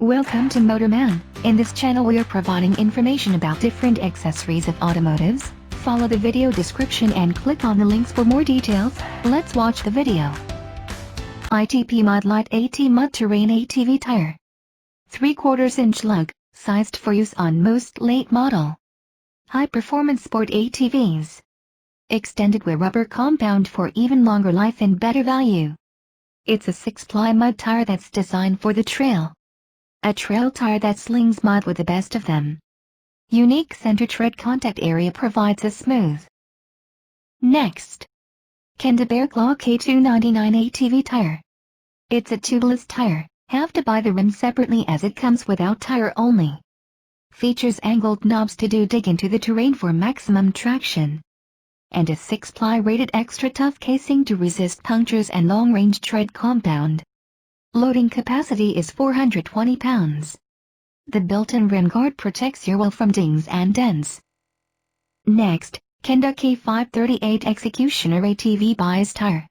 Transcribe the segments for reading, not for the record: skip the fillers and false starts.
Welcome to Motorman. In this channel we are providing information about different accessories of automotives. Follow the video description and click on the links for more details. Let's watch the video. ITP Mod Lite AT Mud Terrain ATV Tire. 3/4 inch lug, sized for use on most late model high performance sport ATVs. Extended wear rubber compound for even longer life and better value. It's a 6-ply mud tire that's designed for the trail. A trail tire that slings mud with the best of them. Unique center tread contact area provides a smooth. Next, Kenda Bearclaw K299 ATV Tire. It's a tubeless tire, have to buy the rim separately as it comes without tire only. Features angled knobs to dig into the terrain for maximum traction. And a 6-ply rated extra tough casing to resist punctures and long-range tread compound. Loading capacity is 420 pounds. The built-in rim guard protects your wheel from dings and dents. Next, Kenda K538 Executioner ATV Bias Tire.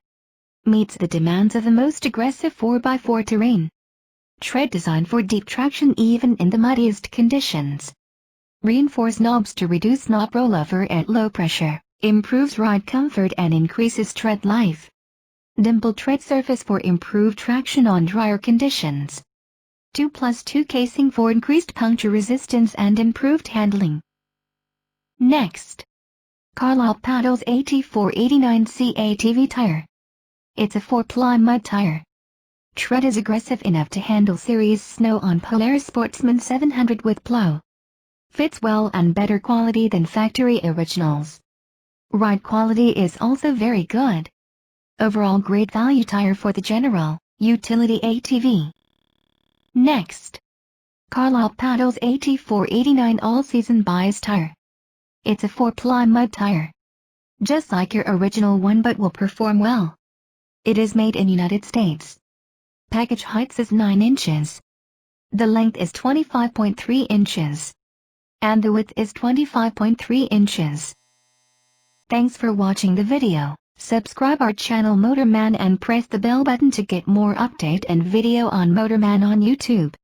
Meets the demands of the most aggressive 4x4 terrain. Tread designed for deep traction even in the muddiest conditions. Reinforced knobs to reduce knob rollover at low pressure, improves ride comfort and increases tread life. Dimpled tread surface for improved traction on drier conditions. 2+2 casing for increased puncture resistance and improved handling. Next, Carlisle Paddles AT489C ATV Tire. It's a 4-ply mud tire. Tread is aggressive enough to handle serious snow on Polaris Sportsman 700 with plow. Fits well and better quality than factory originals. Ride quality is also very good. Overall great value tire for the general utility ATV. Next, Carlisle Paddles AT489 All-Season Bias Tire. It's a 4-ply mud tire. Just like your original one but will perform well. It is made in United States. Package height is 9 inches. The length is 25.3 inches. And the width is 25.3 inches. Thanks for watching the video. Subscribe our channel Motorman and press the bell button to get more update and video on Motorman on YouTube.